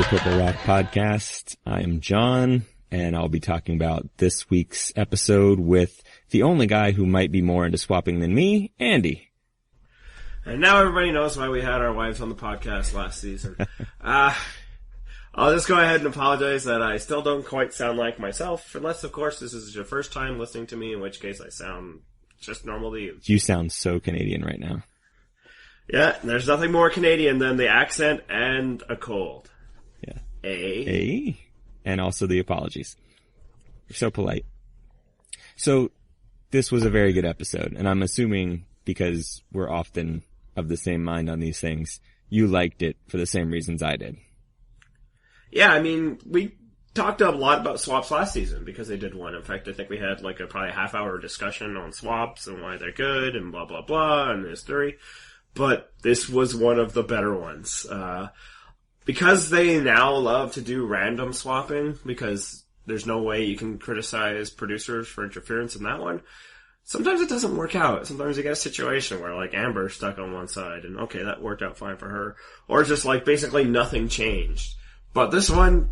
Purple Rock Podcast. I am John, and I'll be talking about this week's episode with the only guy who might be more into swapping than me, Andy. And now everybody knows why we had our wives on the podcast last season. I'll just go ahead and apologize that I still don't quite sound like myself, unless, of course, this is your first time listening to me, in which case I sound just normal to you. You sound so Canadian right now. Yeah, there's nothing more Canadian than the accent and a cold. Yeah. A. And also the apologies. You're so polite. So, this was a very good episode, and I'm assuming because we're often of the same mind on these things, you liked it for the same reasons I did. Yeah, I mean, we talked a lot about swaps last season because they did one. In fact, I think we had like probably a half-hour discussion on swaps and why they're good and blah, blah, blah, and history. But this was one of the better ones. Because they now love to do random swapping, because there's no way you can criticize producers for interference in that one, sometimes it doesn't work out. Sometimes you get a situation where, like, Amber's stuck on one side, and okay, that worked out fine for her. Or just, like, basically nothing changed. But this one,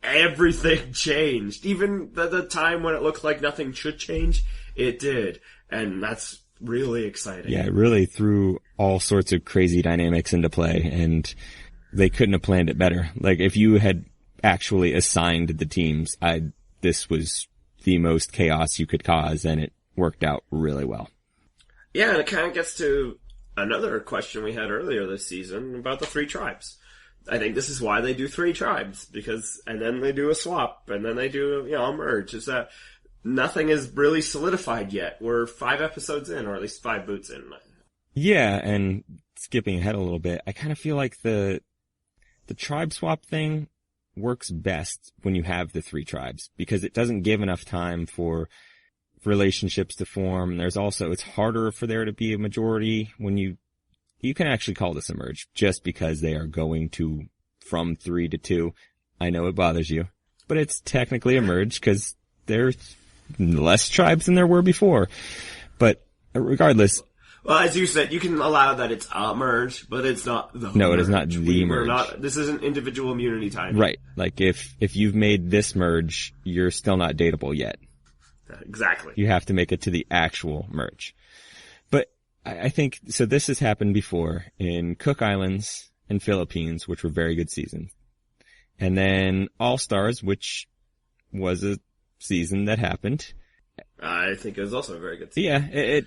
everything changed. Even the time when it looked like nothing should change, it did. And that's really exciting. Yeah, it really threw all sorts of crazy dynamics into play, and they couldn't have planned it better. Like, if you had actually assigned the teams, this was the most chaos you could cause, and it worked out really well. Yeah, and it kind of gets to another question we had earlier this season about the three tribes. I think this is why they do three tribes, and then they do a swap, and then they do, a merge, is that nothing is really solidified yet. We're 5 episodes in, or at least 5 boots in. Yeah, and skipping ahead a little bit, I kind of feel like the tribe swap thing works best when you have the 3 tribes, because it doesn't give enough time for relationships to form. It's harder for there to be a majority when you can actually call this a merge just because they are going from 3 to 2. I know it bothers you, but it's technically a merge because there's less tribes than there were before. But regardless. Well, as you said, you can allow that it's a merge, but it's not the No, merge. it is not the merge. This isn't individual immunity time. Right. Like if you've made this merge, you're still not dateable yet. Exactly. You have to make it to the actual merge. But I think, so this has happened before in Cook Islands and Philippines, which were very good seasons. And then All-Stars, which was a season that happened. I think it was also a very good season. Yeah, it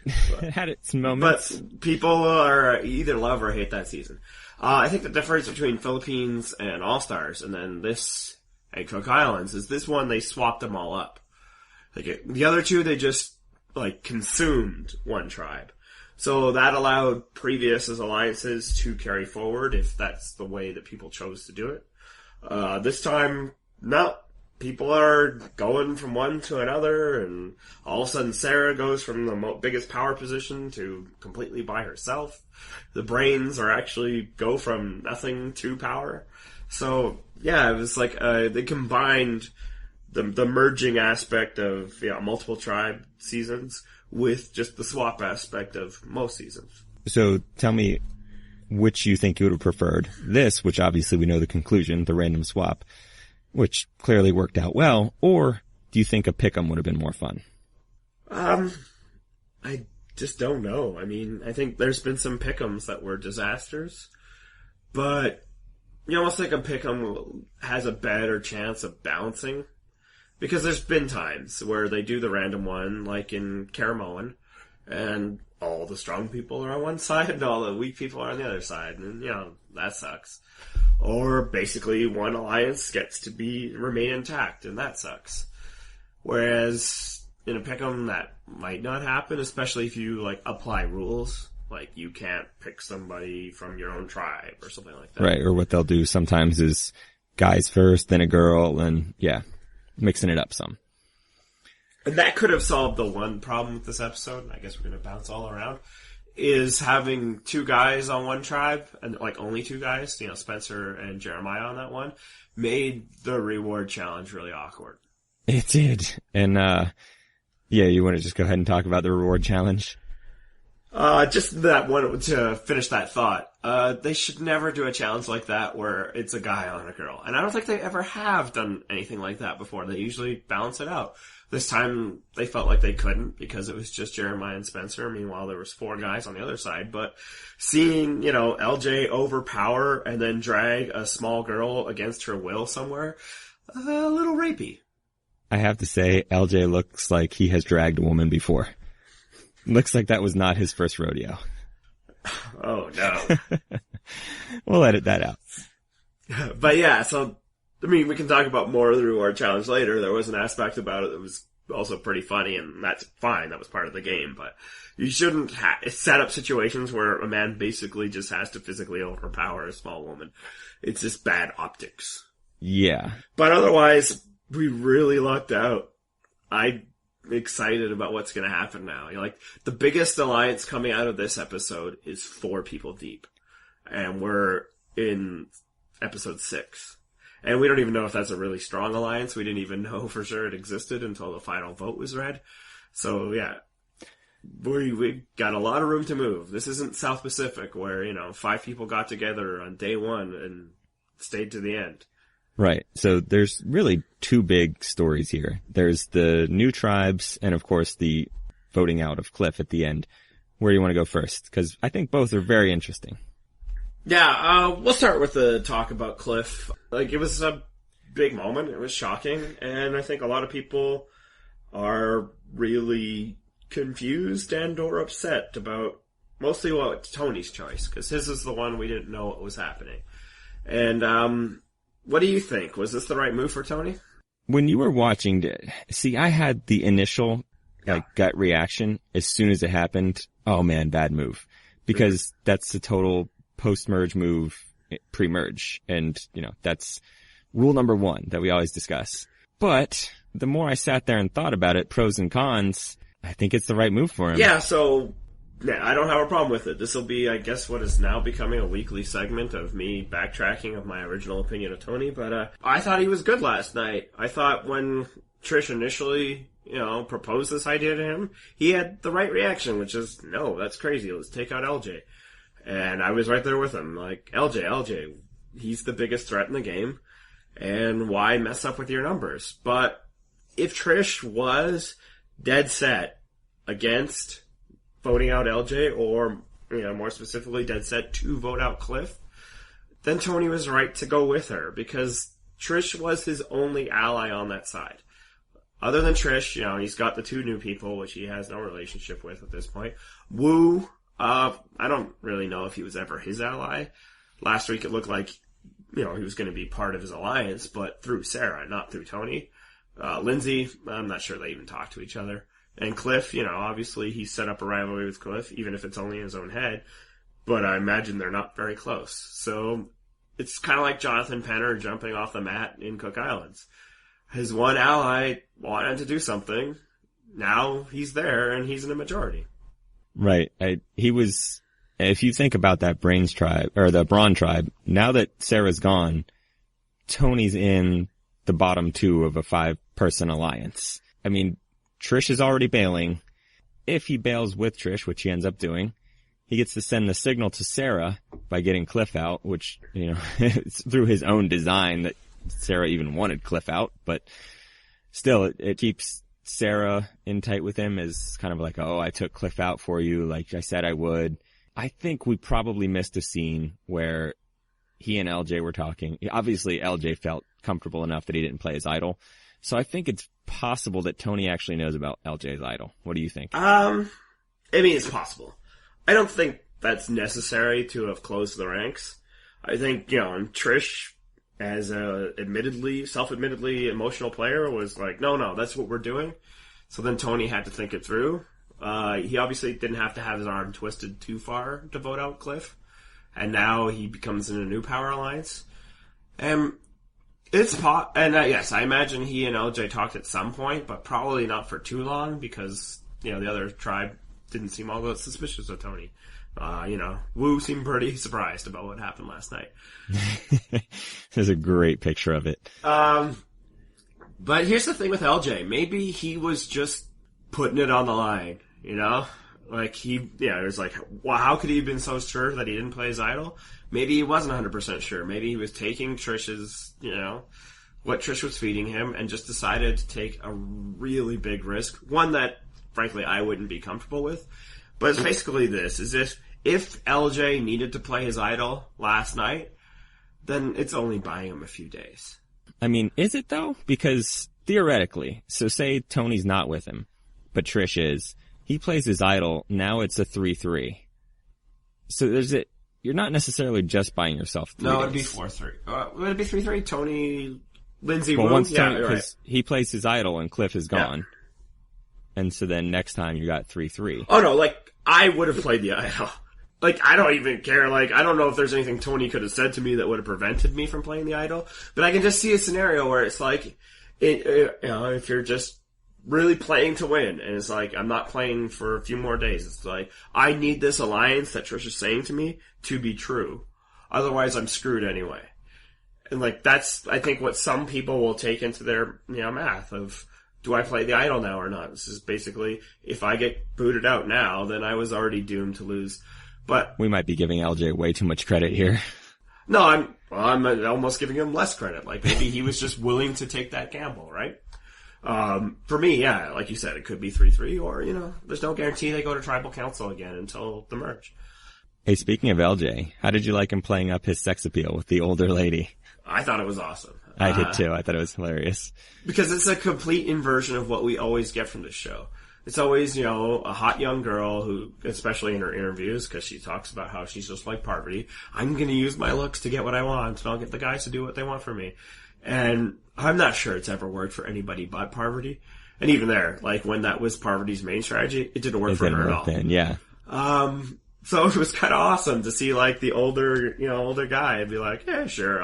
had its moments. But people are either love or hate that season. I think the difference between Philippines and All-Stars and then this and Cook Islands is this one they swapped them all up. Like the other two, they just consumed one tribe. So that allowed previous alliances to carry forward if that's the way that people chose to do it. This time, no. People are going from one to another, and all of a sudden Sarah goes from the biggest power position to completely by herself. The brains go from nothing to power. So, yeah, it was like they combined the merging aspect of multiple tribe seasons with just the swap aspect of most seasons. So tell me which you think you would have preferred. This, which obviously we know the conclusion, the random swap, which clearly worked out well, or do you think a pick'em would have been more fun? I just don't know. I mean, I think there's been some pick'ems that were disasters, but you almost think a pick'em has a better chance of bouncing, because there's been times where they do the random one, like in Caramoan, and all the strong people are on one side and all the weak people are on the other side, and that sucks. Or basically one alliance gets to remain intact, and that sucks. Whereas in a pick'em that might not happen, especially if you apply rules. Like you can't pick somebody from your own tribe or something like that. Right, or what they'll do sometimes is guys first, then a girl, and mixing it up some. And that could have solved the one problem with this episode. I guess we're going to bounce all around. Is having 2 guys on one tribe, and only 2 guys, Spencer and Jeremiah on that one, made the reward challenge really awkward. It did. And, you want to just go ahead and talk about the reward challenge? Just that one, to finish that thought, they should never do a challenge like that where it's a guy on a girl. And I don't think they ever have done anything like that before. They usually balance it out. This time, they felt like they couldn't because it was just Jeremiah and Spencer. Meanwhile, there was 4 guys on the other side. But seeing, LJ overpower and then drag a small girl against her will somewhere, a little rapey. I have to say, LJ looks like he has dragged a woman before. Looks like that was not his first rodeo. Oh, no. We'll edit that out. But yeah, so, we can talk about more of the reward challenge later. There was an aspect about it that was also pretty funny, and that's fine. That was part of the game. But you shouldn't set up situations where a man basically just has to physically overpower a small woman. It's just bad optics. Yeah. But otherwise, we really lucked out. I'm excited about what's going to happen now. The biggest alliance coming out of this episode is 4 people deep. And we're in episode 6. And we don't even know if that's a really strong alliance. We didn't even know for sure it existed until the final vote was read. So, yeah. We got a lot of room to move. This isn't South Pacific where, 5 people got together on day 1 and stayed to the end. Right. So there's really 2 big stories here. There's the new tribes and, of course, the voting out of Cliff at the end. Where do you want to go first? Because I think both are very interesting. Yeah, we'll start with the talk about Cliff. It was a big moment. It was shocking. And I think a lot of people are really confused and or upset about mostly Tony's choice. Because his is the one we didn't know what was happening. And, what do you think? Was this the right move for Tony? When you were watching it, see, I had the initial gut reaction as soon as it happened. Oh man, bad move. Because that's the total post-merge move, pre-merge. And, that's rule number 1 that we always discuss. But the more I sat there and thought about it, pros and cons, I think it's the right move for him. Yeah, so I don't have a problem with it. This will be, I guess, what is now becoming a weekly segment of me backtracking of my original opinion of Tony. But I thought he was good last night. I thought when Trish initially, proposed this idea to him, he had the right reaction, which is, no, that's crazy. Let's take out LJ. And I was right there with him. LJ, he's the biggest threat in the game. And why mess up with your numbers? But if Trish was dead set against voting out LJ, or, more specifically, dead set to vote out Cliff, then Tony was right to go with her, because Trish was his only ally on that side. Other than Trish, he's got the 2 new people, which he has no relationship with at this point. Wu, I don't really know if he was ever his ally. Last week it looked like, he was going to be part of his alliance, but through Sarah, not through Tony. Lindsay, I'm not sure they even talk to each other. And Cliff, obviously he set up a rivalry with Cliff, even if it's only in his own head. But I imagine they're not very close. So it's kind of like Jonathan Penner jumping off the mat in Cook Islands. His one ally wanted to do something. Now he's there and he's in the majority. Right. He was, if you think about that Brains tribe, or the Braun tribe, now that Sarah's gone, Tony's in the bottom 2 of a 5-person alliance. I mean, Trish is already bailing. If he bails with Trish, which he ends up doing, he gets to send the signal to Sarah by getting Cliff out, which, it's through his own design that Sarah even wanted Cliff out, but still, it keeps Sarah in tight with him as kind of like, oh, I took Cliff out for you, like I said I would. I think we probably missed a scene where he and LJ were talking. Obviously, LJ felt comfortable enough that he didn't play his idol. So I think it's possible that Tony actually knows about LJ's idol. What do you think? It's possible. I don't think that's necessary to have closed the ranks. I think, and Trish, as a self-admittedly emotional player, was like, no, that's what we're doing. So then Tony had to think it through. He obviously didn't have to have his arm twisted too far to vote out Cliff. And now he becomes in a new power alliance. Yes, I imagine he and LJ talked at some point, but probably not for too long, because, the other tribe didn't seem all that suspicious of Tony. Wu seemed pretty surprised about what happened last night. There's a great picture of it. But here's the thing with LJ. Maybe he was just putting it on the line, Like, it was like, well, how could he have been so sure that he didn't play his idol? Maybe he wasn't 100% sure. Maybe he was taking Trish's, what Trish was feeding him, and just decided to take a really big risk. One that, frankly, I wouldn't be comfortable with. But it's basically this, is if LJ needed to play his idol last night, then it's only buying him a few days. I mean, is it though? Because theoretically, so say Tony's not with him, but Trish is. He plays his idol, now it's a 3-3. So you're not necessarily just buying yourself 3 days. No, it'd be 4-3. Would it be 3-3? Tony, Lindsay, well, Wu? Once Tony, right. Because he plays his idol and Cliff is gone. Yeah. And so then next time you got 3-3. Oh no, like, I would have played the idol. Like, I don't even care. Like, I don't know if there's anything Tony could have said to me that would have prevented me from playing the idol. But I can just see a scenario where it's like, if you're just really playing to win, and it's like, I'm not playing for a few more days. It's like, I need this alliance that Trish is saying to me to be true. Otherwise, I'm screwed anyway. And like, that's, I think, what some people will take into their, math of, do I play the idol now or not? This is basically, if I get booted out now, then I was already doomed to lose. But we might be giving LJ way too much credit here. No, I'm almost giving him less credit. Like, maybe he was just willing to take that gamble, right? For me, yeah, like you said, it could be 3-3, or, there's no guarantee they go to tribal council again until the merge. Hey, speaking of LJ, how did you like him playing up his sex appeal with the older lady? I thought it was awesome. I did too. I thought it was hilarious. Because it's a complete inversion of what we always get from this show. It's always, a hot young girl who, especially in her interviews, because she talks about how she's just like Parvati, I'm going to use my looks to get what I want, and I'll get the guys to do what they want for me. And I'm not sure it's ever worked for anybody but Parvati. And even there, like, when that was Parvati's main strategy, it didn't work for her at all. Then, yeah. So it was kind of awesome to see, like, the older guy and be like, yeah, sure,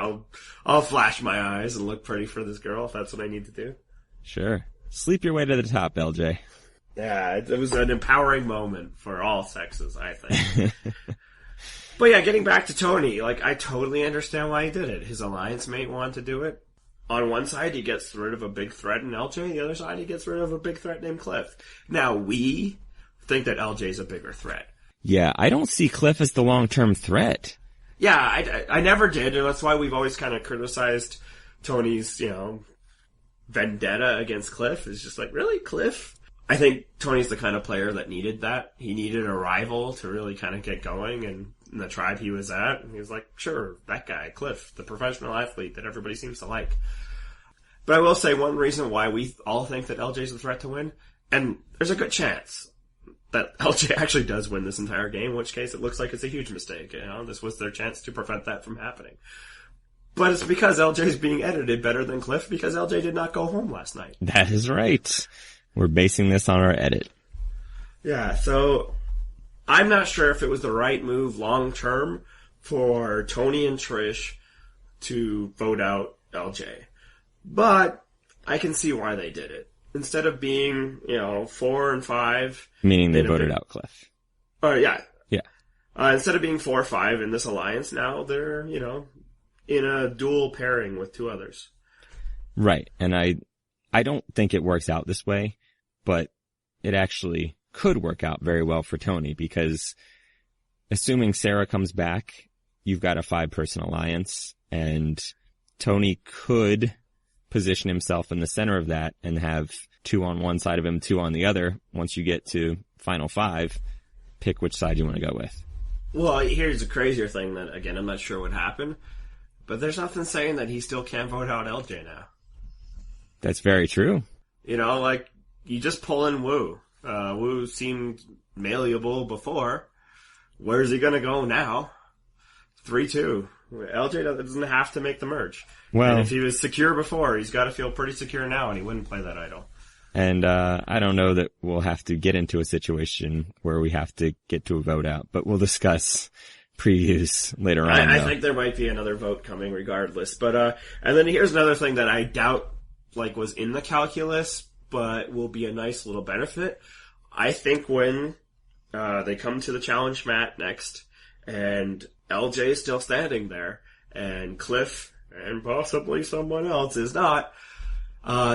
I'll flash my eyes and look pretty for this girl if that's what I need to do. Sure. Sleep your way to the top, LJ. Yeah, it was an empowering moment for all sexes, I think. But yeah, getting back to Tony, like, I totally understand why he did it. His alliance mate wanted to do it. On one side, he gets rid of a big threat in LJ. The other side, he gets rid of a big threat named Cliff. Now, we think that LJ's a bigger threat. Yeah, I don't see Cliff as the long-term threat. Yeah, I never did, and that's why we've always kind of criticized Tony's, vendetta against Cliff. It's just like, really, Cliff? I think Tony's the kind of player that needed that. He needed a rival to really kind of get going, and in the tribe he was at, he was like, sure, that guy, Cliff, the professional athlete that everybody seems to like. But I will say one reason why we all think that LJ's a threat to win, and there's a good chance that LJ actually does win this entire game, in which case it looks like it's a huge mistake. This was their chance to prevent that from happening. But it's because LJ's being edited better than Cliff, because LJ did not go home last night. That is right. We're basing this on our edit. Yeah, so I'm not sure if it was the right move long term for Tony and Trish to vote out LJ. But I can see why they did it. Instead of being, 4 and 5. Meaning they voted out Cliff. Yeah. Yeah. Instead of being 4 or 5 in this alliance, now they're, in a dual pairing with 2 others. Right. And I don't think it works out this way, but it actually could work out very well for Tony, because assuming Sarah comes back, you've got a 5-person alliance, and Tony could position himself in the center of that and have 2 on one side of him, 2 on the other. Once you get to final 5, pick which side you want to go with. Well, here's a crazier thing that, again, I'm not sure what happened, but there's nothing saying that he still can't vote out LJ now. That's very true. You just pull in Wu. Wu seemed malleable before. Where's he going to go now? 3-2. LJ doesn't have to make the merge. Well, and if he was secure before, he's got to feel pretty secure now, and he wouldn't play that idol. And I don't know that we'll have to get into a situation where we have to get to a vote out, but we'll discuss previews later on. I think there might be another vote coming regardless. But and then here's another thing that I doubt was in the calculus, but will be a nice little benefit. I think when they come to the challenge mat next, and LJ is still standing there, and Cliff and possibly someone else is not,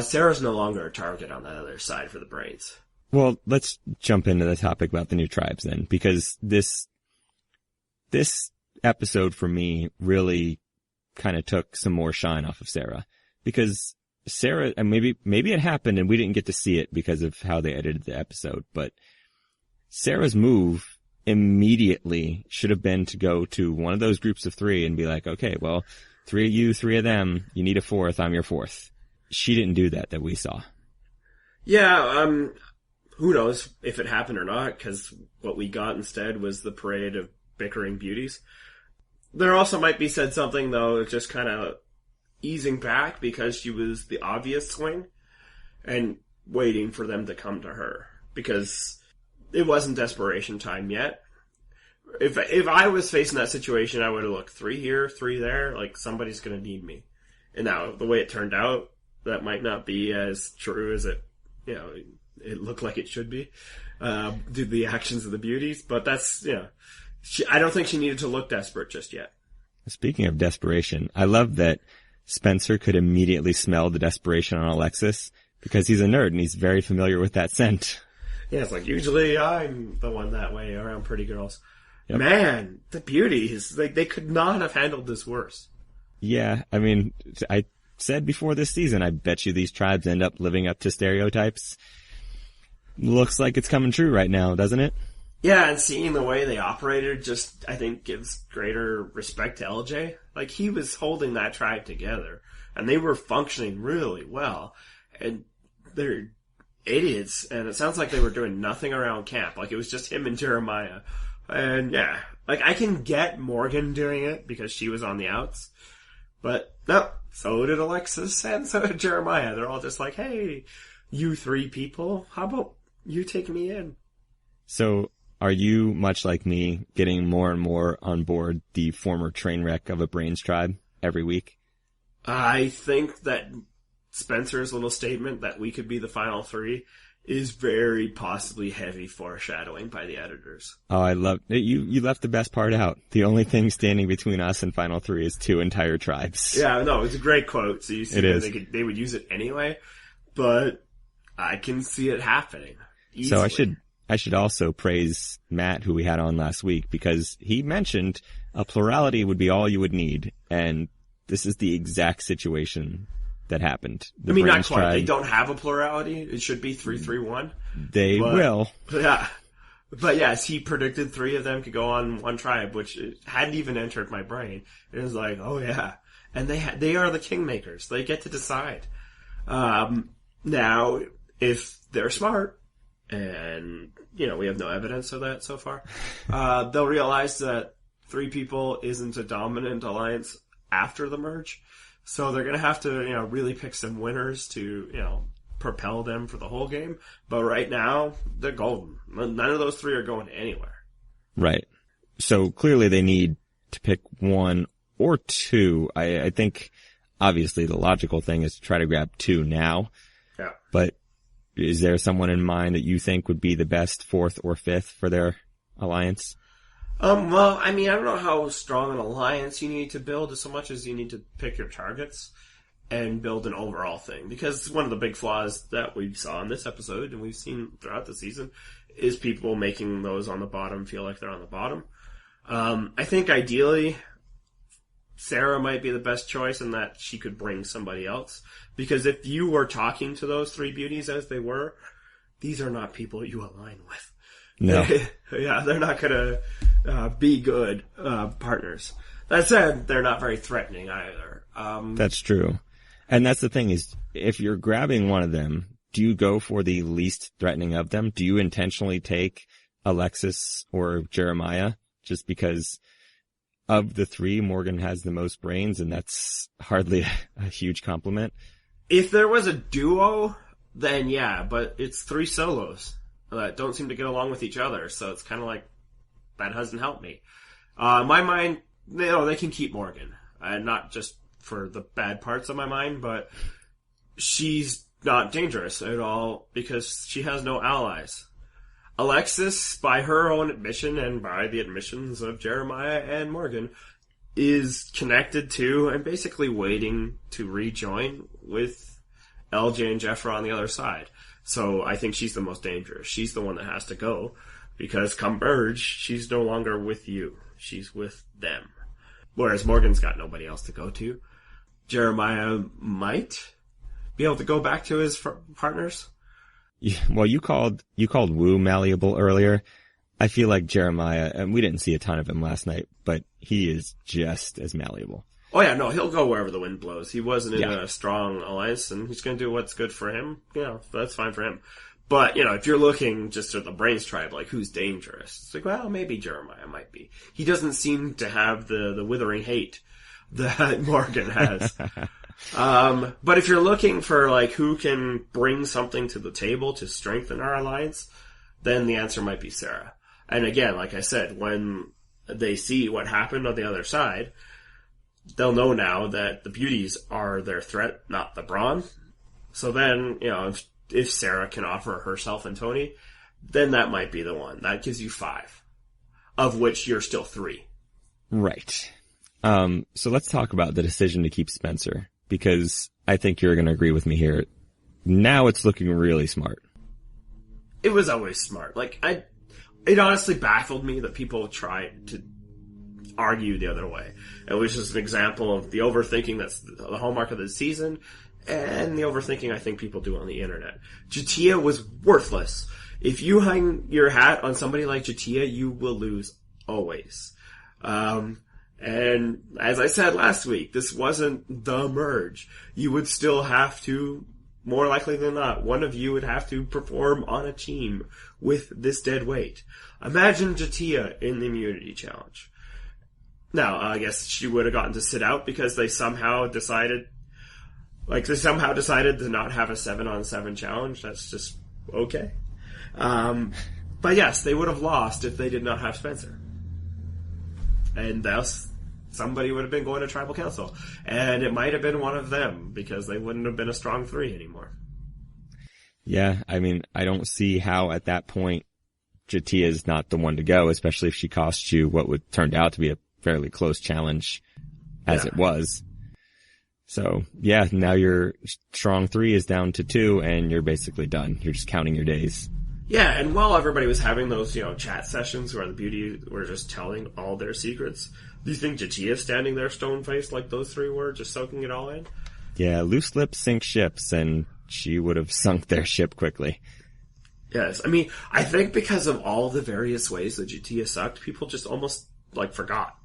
Sarah's no longer a target on that other side for the brains. Well, let's jump into the topic about the new tribes then, because this episode for me really kind of took some more shine off of Sarah, because Sarah, and maybe it happened and we didn't get to see it because of how they edited the episode, but Sarah's move immediately should have been to go to one of those groups of three and be like, okay, well, three of you, three of them, you need a fourth, I'm your fourth. She didn't do that we saw. Yeah, who knows if it happened or not, because what we got instead was the parade of bickering beauties. There also might be said something, though, just kind of easing back because she was the obvious swing and waiting for them to come to her because it wasn't desperation time yet. If I was facing that situation, I would have looked 3 here, 3 there, like somebody's going to need me. And now, the way it turned out, that might not be as true as it looked like it should be, due to the actions of the beauties, but that's, I don't think she needed to look desperate just yet. Speaking of desperation, I love that Spencer could immediately smell the desperation on Alexis because he's a nerd and he's very familiar with that scent. Yeah, it's like, usually I'm the one that way around pretty girls. Yep. Man, the beauties, like, they could not have handled this worse. Yeah, I mean, I said before this season, I bet you these tribes end up living up to stereotypes. Looks like it's coming true right now, doesn't it? Yeah, and seeing the way they operated just, I think, gives greater respect to LJ. Like, he was holding that tribe together, and they were functioning really well. And they're idiots, and it sounds like they were doing nothing around camp. Like, it was just him and Jeremiah. And, yeah, like, I can get Morgan doing it because she was on the outs. But, no, so did Alexis, and so did Jeremiah. They're all just like, hey, you 3 people, how about you take me in? So, are you, much like me, getting more and more on board the former train wreck of a Brains tribe every week? I think that Spencer's little statement that we could be the final 3 is very possibly heavy foreshadowing by the editors. Oh, I love it. You left the best part out. The only thing standing between us and final 3 is 2 entire tribes. Yeah, no, it's a great quote. So you see that they would use it anyway, but I can see it happening easily. So I should also praise Matt, who we had on last week, because he mentioned a plurality would be all you would need, and this is the exact situation that happened. Not quite. They don't have a plurality. It should be 3-3-1. They will. Yeah. But yes, he predicted 3 of them could go on one tribe, which hadn't even entered my brain. It was like, oh yeah. And they are the kingmakers. They get to decide. Now, if they're smart, and, we have no evidence of that so far, they'll realize that 3 people isn't a dominant alliance after the merge. So they're going to have to, really pick some winners to, propel them for the whole game. But right now, they're golden. None of those 3 are going anywhere. Right. So clearly they need to pick 1 or 2. I think, obviously, the logical thing is to try to grab 2 now. Yeah. But is there someone in mind that you think would be the best 4th or 5th for their alliance? Well, I don't know how strong an alliance you need to build so much as you need to pick your targets and build an overall thing. Because one of the big flaws that we saw in this episode, and we've seen throughout the season, is people making those on the bottom feel like they're on the bottom. I think ideally, Sarah might be the best choice in that she could bring somebody else. Because if you were talking to those 3 beauties as they were, these are not people you align with. No. Yeah, they're not gonna be good partners. That said, they're not very threatening either. That's true. And that's the thing is, if you're grabbing one of them, do you go for the least threatening of them? Do you intentionally take Alexis or Jeremiah just because of the 3, Morgan has the most brains, and that's hardly a huge compliment? If there was a duo, then yeah, but it's 3 solos that don't seem to get along with each other, so it's kind of like, that doesn't help me. In my mind, they can keep Morgan. Not just for the bad parts of my mind, but she's not dangerous at all because she has no allies. Alexis, by her own admission and by the admissions of Jeremiah and Morgan, is connected to and basically waiting to rejoin with LJ and Jeffra on the other side. So I think she's the most dangerous. She's the one that has to go, because come merge, she's no longer with you. She's with them. Whereas Morgan's got nobody else to go to. Jeremiah might be able to go back to his partners. Yeah, well, you called Wu malleable earlier. I feel like Jeremiah, and we didn't see a ton of him last night, but he is just as malleable. Oh yeah, no, he'll go wherever the wind blows. He wasn't in a strong alliance, and he's going to do what's good for him. That's fine for him. But, if you're looking just at the Brains tribe, like, who's dangerous? It's like, well, maybe Jeremiah might be. He doesn't seem to have the withering hate that Morgan has. But if you're looking for, like, who can bring something to the table to strengthen our alliance, then the answer might be Sarah. And again, like I said, when they see what happened on the other side, they'll know now that the beauties are their threat, not the brawn. So then, if Sarah can offer herself and Tony, then that might be the one. That gives you 5, of which you're still 3. Right. So let's talk about the decision to keep Spencer, because I think you're going to agree with me here. Now it's looking really smart. It was always smart. Like, it honestly baffled me that people tried to argue the other way. It was just an example of the overthinking that's the hallmark of the season, and the overthinking I think people do on the internet. Jatia was worthless. If you hang your hat on somebody like Jatia, you will lose always. And as I said last week, this wasn't the merge. You would still have to, more likely than not, one of you would have to perform on a team with this dead weight. Imagine Jatia in the immunity challenge. Now, I guess she would have gotten to sit out because they somehow decided to not have a 7-on-7 challenge. That's just okay. But yes, they would have lost if they did not have Spencer. And thus, somebody would have been going to Tribal Council. And it might have been one of them, because they wouldn't have been a strong 3 anymore. Yeah, I mean, I don't see how at that point Jatia is not the one to go, especially if she costs you what would turned out to be a fairly close challenge as it was. So, yeah, now your strong 3 is down to 2, and you're basically done. You're just counting your days. Yeah, and while everybody was having those, chat sessions where the beauty were just telling all their secrets, do you think Jatia's standing there stone-faced like those 3 were, just soaking it all in? Yeah, loose lips sink ships, and she would have sunk their ship quickly. Yes, I mean, I think because of all the various ways that Jatia sucked, people just almost, forgot.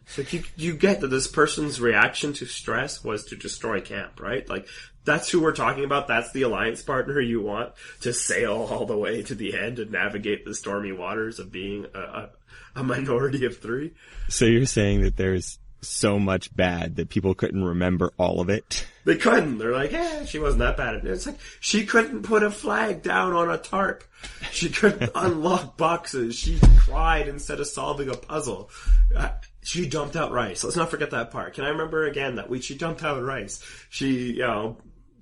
It's like, you get that this person's reaction to stress was to destroy camp, right? Like, that's who we're talking about. That's the alliance partner you want to sail all the way to the end and navigate the stormy waters of being a minority of 3. So you're saying that there's so much bad that people couldn't remember all of it? They couldn't. They're like, she wasn't that bad. It's like, she couldn't put a flag down on a tarp. She couldn't unlock boxes. She cried instead of solving a puzzle. She dumped out rice. Let's not forget that part. Can I remember again that week she dumped out rice? She,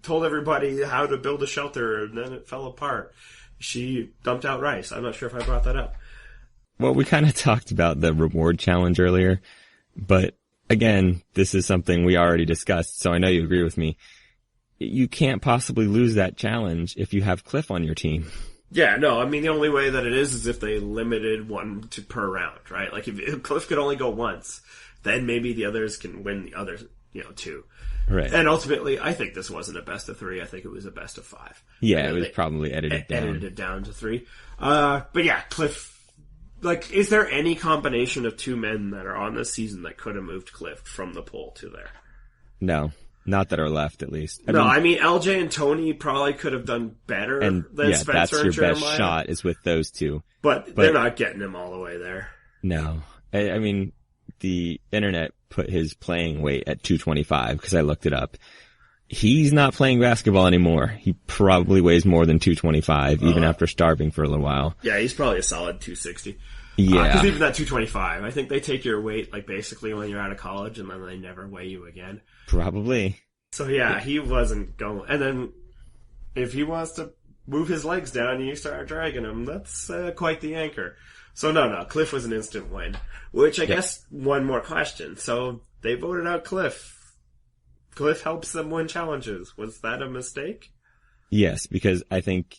told everybody how to build a shelter, and then it fell apart. She dumped out rice. I'm not sure if I brought that up. Well, we kind of talked about the reward challenge earlier, but again, this is something we already discussed, so I know you agree with me. You can't possibly lose that challenge if you have Cliff on your team. Yeah, no, I mean, the only way that it is if they limited one per round, right? Like, if Cliff could only go once, then maybe the others can win the other, 2. Right. And ultimately, I think this wasn't a best of 3. I think it was a best of 5. Yeah, it was probably edited down. Edited it down to 3. But yeah, Cliff, is there any combination of 2 men that are on this season that could have moved Cliff from the pole to there? No. Not that are left, at least. I mean, LJ and Tony probably could have done better than Spencer that's your and Jeremiah. best shot is with those 2. But they're not getting him all the way there. No. I mean, the internet put his playing weight at 225 because I looked it up. He's not playing basketball anymore. He probably weighs more than 225, even after starving for a little while. Yeah, he's probably a solid 260. Yeah. Because even that 225, I think they take your weight, basically when you're out of college, and then they never weigh you again. Probably. So yeah, he wasn't going. And then, if he wants to move his legs down and you start dragging him, that's quite the anchor. So no, Cliff was an instant win. Which I guess, one more question. So, they voted out Cliff. Cliff helps them win challenges. Was that a mistake? Yes, because I think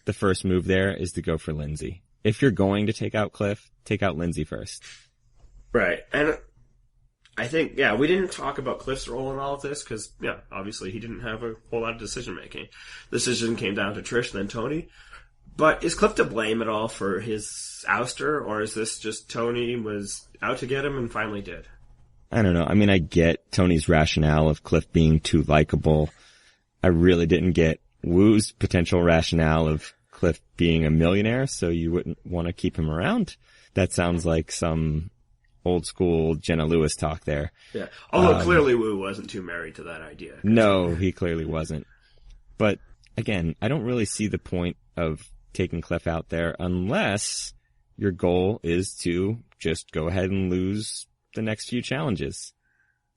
the first move there is to go for Lindsay. If you're going to take out Cliff, take out Lindsay first. Right. And I think, yeah, we didn't talk about Cliff's role in all of this because, yeah, obviously he didn't have a whole lot of decision making. The decision came down to Trish and then Tony. But is Cliff to blame at all for his ouster, or is this just Tony was out to get him and finally did? I don't know. I mean, I get Tony's rationale of Cliff being too likable. I really didn't get Woo's potential rationale of Cliff being a millionaire, so you wouldn't want to keep him around. That sounds like some old school Jenna Lewis talk there. Yeah. Although clearly Woo wasn't too married to that idea. No, he clearly wasn't. But again, I don't really see the point of taking Cliff out there unless your goal is to just go ahead and lose the next few challenges.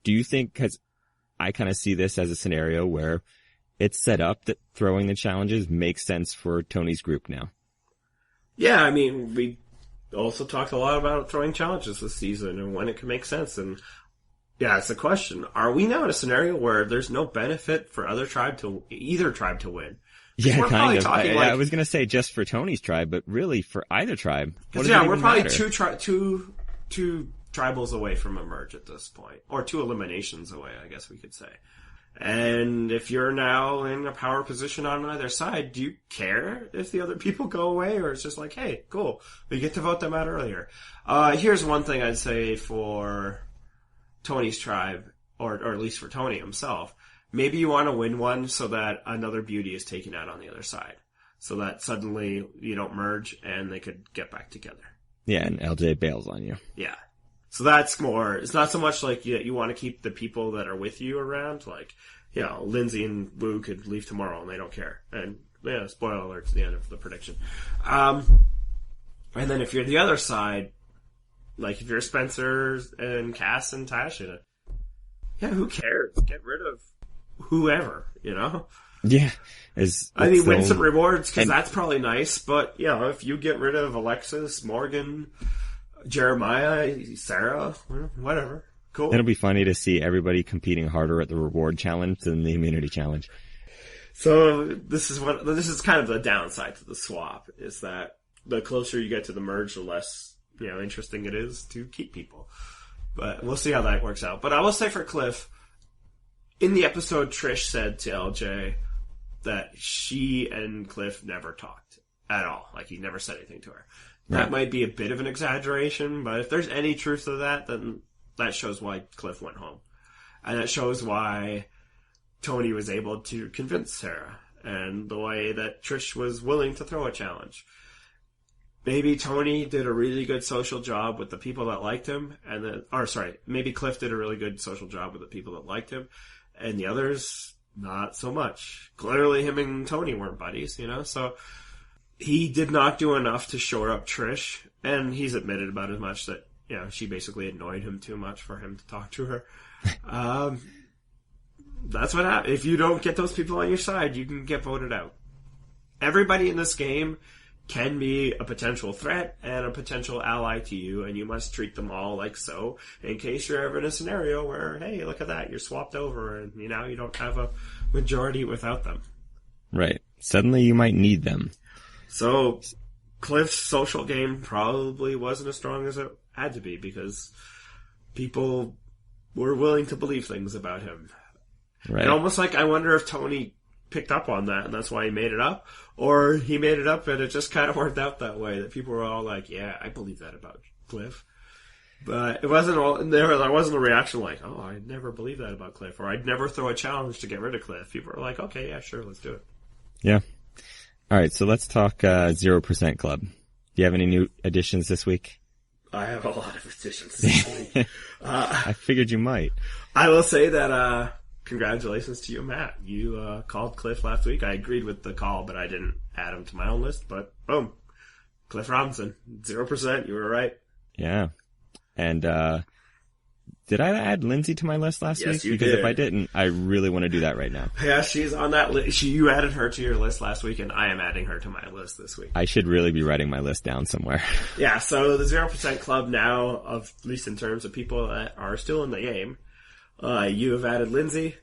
Do you think, because I kind of see this as a scenario where it's set up that throwing the challenges makes sense for Tony's group now? Yeah, I mean, we also talked a lot about throwing challenges this season and when it can make sense. And yeah, it's a question. Are we now in a scenario where there's no benefit for either tribe to win? Yeah, kind of. I was going to say just for Tony's tribe, but really for either tribe. What does it even we're probably matter? two tribals away from a merge at this point. Or 2 eliminations away, I guess we could say. And if you're now in a power position on either side, do you care if the other people go away? Or it's just like, hey, cool, we get to vote them out earlier. Here's one thing I'd say for Tony's tribe, or at least for Tony himself. Maybe you want to win one so that another beauty is taken out on the other side. So that suddenly you don't merge and they could get back together. Yeah, and LJ bails on you. Yeah. So that's more, it's not so much like you want to keep the people that are with you around. Like, you know, Lindsay and Woo could leave tomorrow and they don't care. And, yeah, spoiler alert to the end of the prediction. And then if you're the other side, like if you're Spencer and Cass and Tasha, yeah, who cares? Get rid of whoever, you know? Yeah. Win some rewards, because that's probably nice, but, you know, if you get rid of Alexis, Morgan, Jeremiah, Sarah, whatever, cool. It'll be funny to see everybody competing harder at the reward challenge than the immunity challenge. So, this is kind of the downside to the swap, is that the closer you get to the merge, the less, you know, interesting it is to keep people. But we'll see how that works out. But I will say for Cliff, in the episode, Trish said to LJ that she and Cliff never talked at all. Like, he never said anything to her. That Right. might be a bit of an exaggeration, but if there's any truth to that, then that shows why Cliff went home. And that shows why Tony was able to convince Sarah, and the way that Trish was willing to throw a challenge. Maybe Tony did a really good social job with the people that liked him, maybe Cliff did a really good social job with the people that liked him, and the others, not so much. Clearly him and Tony weren't buddies, you know, so he did not do enough to shore up Trish, and he's admitted about as much that, you know, she basically annoyed him too much for him to talk to her. That's what happens. If you don't get those people on your side, you can get voted out. Everybody in this game can be a potential threat and a potential ally to you, and you must treat them all like so, in case you're ever in a scenario where, hey, look at that, you're swapped over, and you don't have a majority without them. Right. Suddenly you might need them. So, Cliff's social game probably wasn't as strong as it had to be, because people were willing to believe things about him. Right. And almost like, I wonder if Tony picked up on that and that's why he made it up, or he made it up and it just kind of worked out that way, that people were all like, yeah, I believe that about Cliff. But it wasn't there wasn't a reaction like, oh, I'd never believe that about Cliff, or I'd never throw a challenge to get rid of Cliff. People were like, okay, yeah, sure, let's do it. Yeah. Alright, so let's talk 0% Club. Do you have any new additions this week? I have a lot of additions this week. I figured you might. I will say that, congratulations to you, Matt. You called Cliff last week. I agreed with the call, but I didn't add him to my own list. But boom, Cliff Robinson, 0%. You were right. Yeah. And did I add Lindsay to my list last week? Yes, you because did. If I didn't, I really want to do that right now. Yeah, she's on that list. You added her to your list last week, and I am adding her to my list this week. I should really be writing my list down somewhere. Yeah, so the 0% Club now, at least in terms of people that are still in the game, you have added Lindsay,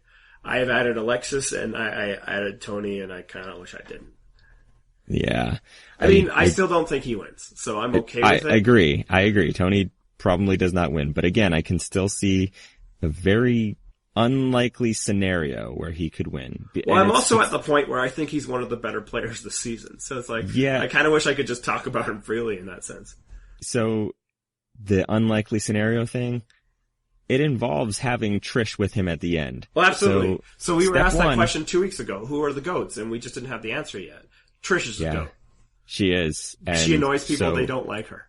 I have added Alexis, and I added Tony, and I kind of wish I didn't. Yeah. I mean, I still don't think he wins, so I'm okay with it. I agree. Tony probably does not win. But again, I can still see a very unlikely scenario where he could win. Well, I'm also at the point where I think he's one of the better players this season. So it's like, yeah, I kind of wish I could just talk about him freely in that sense. So the unlikely scenario thing, it involves having Trish with him at the end. Well, absolutely. So we were asked that question 2 weeks ago. Who are the GOATs? And we just didn't have the answer yet. Trish is the GOAT. She is. And she annoys people. They don't like her.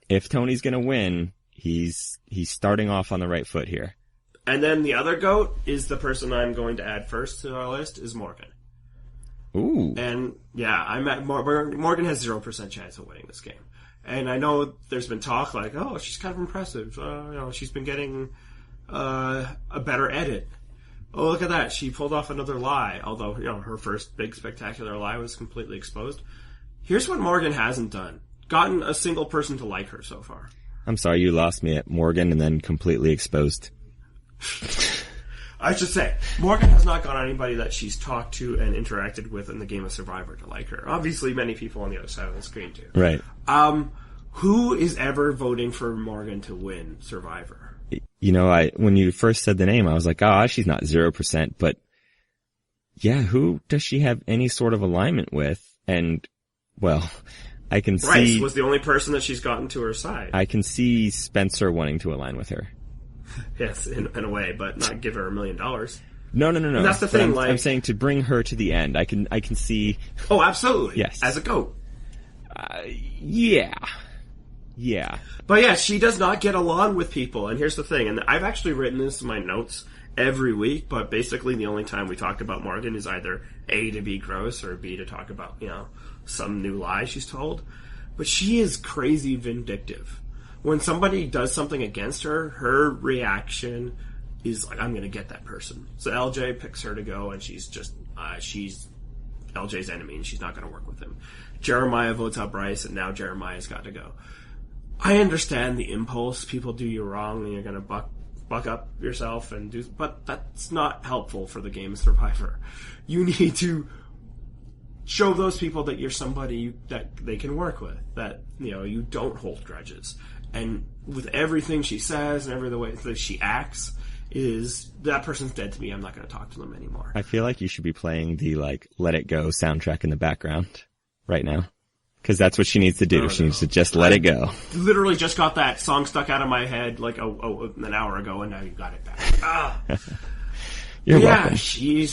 If Tony's going to win, he's starting off on the right foot here. And then the other GOAT is the person I'm going to add first to our list is Morgan. Ooh. And yeah, I'm at Morgan has 0% chance of winning this game. And I know there's been talk like, oh, she's kind of impressive. She's been getting a better edit. Oh, look at that. She pulled off another lie. Although, her first big spectacular lie was completely exposed. Here's what Morgan hasn't done. Gotten a single person to like her so far. I'm sorry, you lost me at Morgan and then completely exposed. I should say, Morgan has not got anybody that she's talked to and interacted with in the game of Survivor to like her. Obviously, many people on the other side of the screen do. Right. Who is ever voting for Morgan to win Survivor? When you first said the name, I was like, she's not 0%, but yeah, who does she have any sort of alignment with? And, well, I can see... Bryce was the only person that she's gotten to her side. I can see Spencer wanting to align with her. Yes, in a way, but not give her $1 million. No. And that's the thing. I'm saying to bring her to the end. I can see. Oh, absolutely. Yes, as a GOAT. Yeah. But yeah, she does not get along with people. And here's the thing. And I've actually written this in my notes every week. But basically, the only time we talk about Morgan is either A, to be gross, or B, to talk about some new lie she's told. But she is crazy vindictive. When somebody does something against her, her reaction is like, I'm going to get that person. So LJ picks her to go, and she's LJ's enemy, and she's not going to work with him. Jeremiah votes out Bryce, and now Jeremiah's got to go. I understand the impulse. People do you wrong, and you're going to buck up yourself and do, but that's not helpful for the game of Survivor. You need to show those people that you're somebody that they can work with, that you don't hold grudges. And with everything she says and every the way that she acts, is that person's dead to me. I'm not going to talk to them anymore. I feel like you should be playing the Let It Go soundtrack in the background right now, because that's what she needs to do. She needs to just let it go. Literally just got that song stuck out of my head an hour ago, and now you got it back. You're welcome. She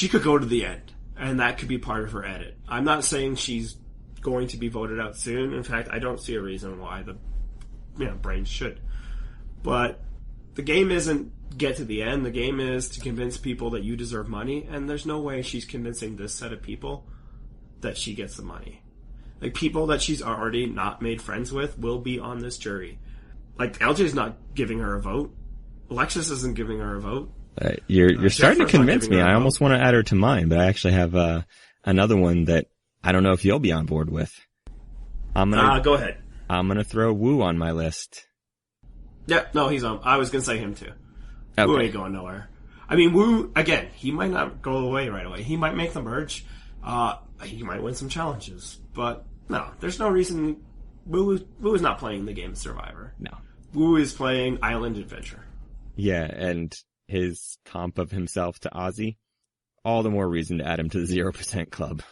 could go to the end, and that could be part of her edit. I'm not saying she's going to be voted out soon. In fact, I don't see a reason why the brains should. But the game isn't get to the end. The game is to convince people that you deserve money, and there's no way she's convincing this set of people that she gets the money. Like, people that she's already not made friends with will be on this jury. Like, LJ's not giving her a vote. Alexis isn't giving her a vote. You're starting to convince me. I almost want to add her to mine, but I actually have another one that I don't know if you'll be on board with. Go ahead. I'm gonna throw Wu on my list. Yeah, no, he's on. I was gonna say him too. Okay. Wu ain't going nowhere. I mean, Wu, again, he might not go away right away. He might make the merge. He might win some challenges. But no, there's no reason. Wu is not playing the game of Survivor. No. Wu is playing Island Adventure. Yeah, and his comp of himself to Ozzy, all the more reason to add him to the 0% club.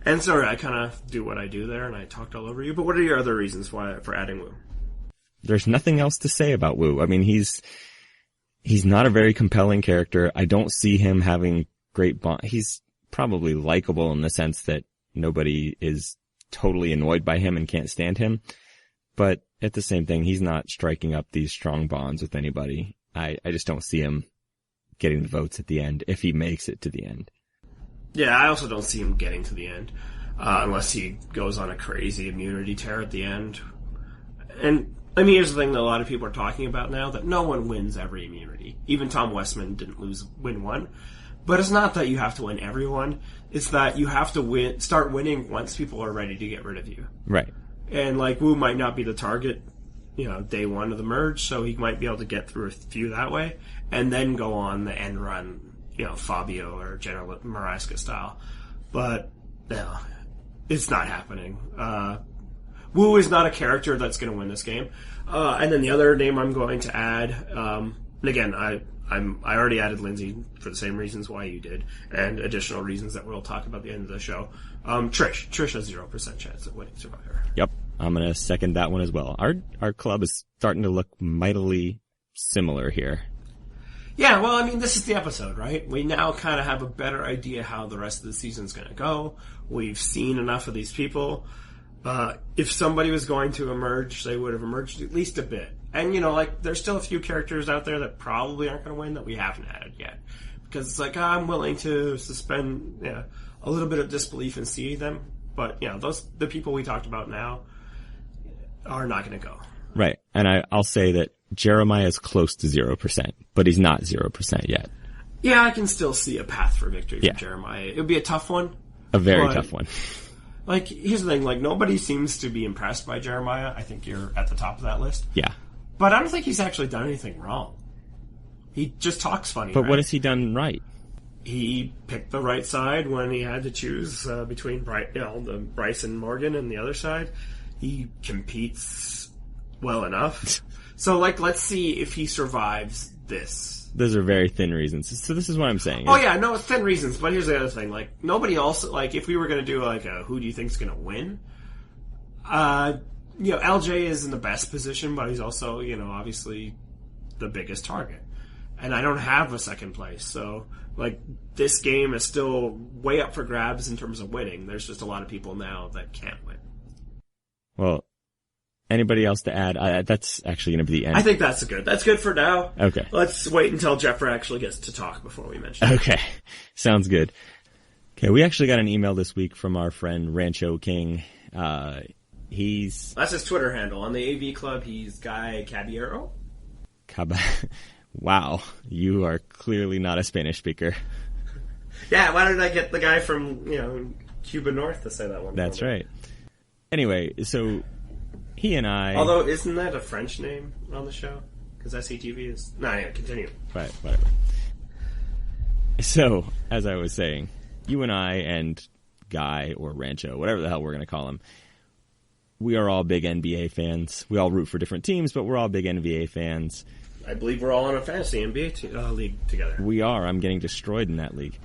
And sorry, I kind of do what I do there, and I talked all over you. But what are your other reasons for adding Wu? There's nothing else to say about Wu. I mean, he's not a very compelling character. I don't see him having great bond. He's probably likable in the sense that nobody is totally annoyed by him and can't stand him. But at the same thing, he's not striking up these strong bonds with anybody. I just don't see him getting the votes at the end if he makes it to the end. Yeah, I also don't see him getting to the end, unless he goes on a crazy immunity tear at the end. And, I mean, here's the thing that a lot of people are talking about now, that no one wins every immunity. Even Tom Westman didn't win one. But it's not that you have to win everyone, it's that you have to start winning once people are ready to get rid of you. Right. And, Wu might not be the target, day one of the merge, so he might be able to get through a few that way, and then go on the end run, Fabio or General Maresca style. But No, it's not happening. Wu is not a character that's going to win this game. And then the other name I'm going to add, and again, I already added Lindsay for the same reasons why you did, and additional reasons that we'll talk about at the end of the show. Trish. Trish has 0% chance of winning Survivor. Yep. I'm going to second that one as well. Our club is starting to look mightily similar here. Yeah, well, I mean, this is the episode, right? We now kind of have a better idea how the rest of the season's going to go. We've seen enough of these people. If somebody was going to emerge, they would have emerged at least a bit. And, there's still a few characters out there that probably aren't going to win that we haven't added yet. Because it's like, I'm willing to suspend a little bit of disbelief and see them. But, the people we talked about now are not going to go. Right. And I'll say that Jeremiah is close to 0%, but he's not 0% yet. Yeah, I can still see a path for victory for Jeremiah. It would be a tough one. A very tough one. Here's the thing, nobody seems to be impressed by Jeremiah. I think you're at the top of that list. Yeah. But I don't think he's actually done anything wrong. He just talks funny, But right? what has he done right? He picked the right side when he had to choose between the Bryce and Morgan and the other side. He competes well enough. So, let's see if he survives this. Those are very thin reasons. So this is what I'm saying. Oh, yeah, no, it's thin reasons. But here's the other thing. Nobody else, if we were going to do, a who do you think's going to win? LJ is in the best position, but he's also, obviously the biggest target. And I don't have a second place. So, this game is still way up for grabs in terms of winning. There's just a lot of people now that can't win. Well, anybody else to add? That's actually going to be the end. I think that's good. That's good for now. Okay. Let's wait until Jeffrey actually gets to talk before we mention it. Okay. Sounds good. Okay, we actually got an email this week from our friend Rancho King. That's his Twitter handle. On the AV Club, he's Guy Caballero. Wow, you are clearly not a Spanish speaker. Yeah, why did I get the guy from, Cuba North to say that one? That's right. Anyway, so he and I... Although, isn't that a French name on the show? Because SCTV is... No, anyway, continue. Right, whatever. So, as I was saying, you and I and Guy, or Rancho, whatever the hell we're going to call him, we are all big NBA fans. We all root for different teams, but we're all big NBA fans. I believe we're all in a fantasy NBA league together. We are. I'm getting destroyed in that league.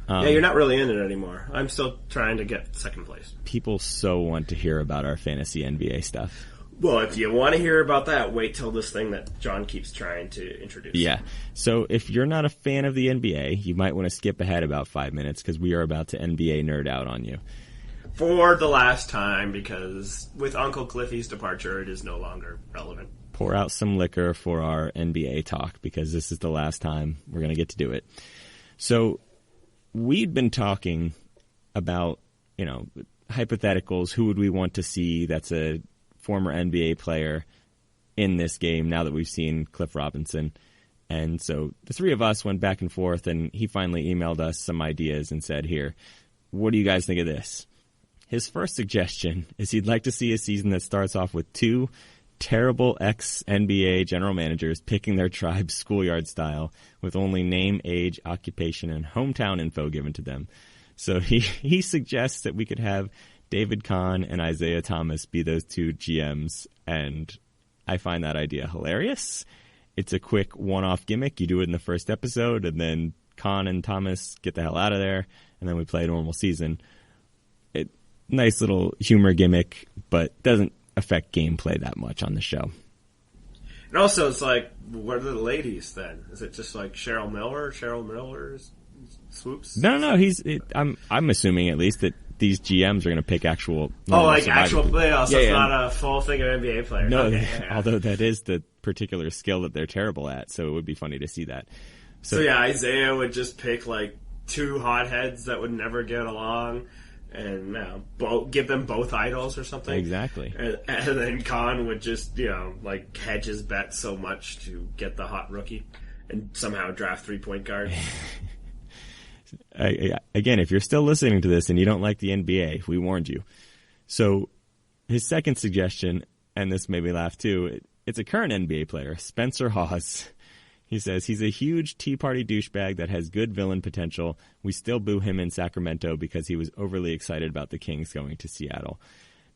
Yeah, you're not really in it anymore. I'm still trying to get second place. People so want to hear about our fantasy NBA stuff. Well, if you want to hear about that, wait till this thing that John keeps trying to introduce. Yeah. So if you're not a fan of the NBA, you might want to skip ahead about 5 minutes because we are about to NBA nerd out on you. For the last time, because with Uncle Cliffy's departure, it is no longer relevant. Pour out some liquor for our NBA talk because this is the last time we're going to get to do it. So we'd been talking about, hypotheticals. Who would we want to see that's a former NBA player in this game now that we've seen Cliff Robinson? And so the three of us went back and forth, and he finally emailed us some ideas and said, here, what do you guys think of this? His first suggestion is he'd like to see a season that starts off with two terrible ex-NBA general managers picking their tribe's schoolyard style with only name, age, occupation, and hometown info given to them. So he suggests that we could have David Kahn and Isaiah Thomas be those two GMs, and I find that idea hilarious. It's a quick one-off gimmick. You do it in the first episode, and then Kahn and Thomas get the hell out of there, and then we play a normal season. Nice little humor gimmick, but doesn't affect gameplay that much on the show. And also, it's what are the ladies then? Is it just Cheryl Miller's swoops? No. I'm assuming at least that these GMs are going to pick actual. Actual playoffs. So it's not a full thing of NBA players. No, okay, although that is the particular skill that they're terrible at, so it would be funny to see that. So Isaiah would just pick two hotheads that would never get along. And give them both idols or something. Exactly. And then Khan would just, hedge his bet so much to get the hot rookie and somehow draft 3-point guard. Again, if you're still listening to this and you don't like the NBA, we warned you. So his second suggestion, and this made me laugh too, it's a current NBA player, Spencer Hawes. He says, he's a huge Tea Party douchebag that has good villain potential. We still boo him in Sacramento because he was overly excited about the Kings going to Seattle.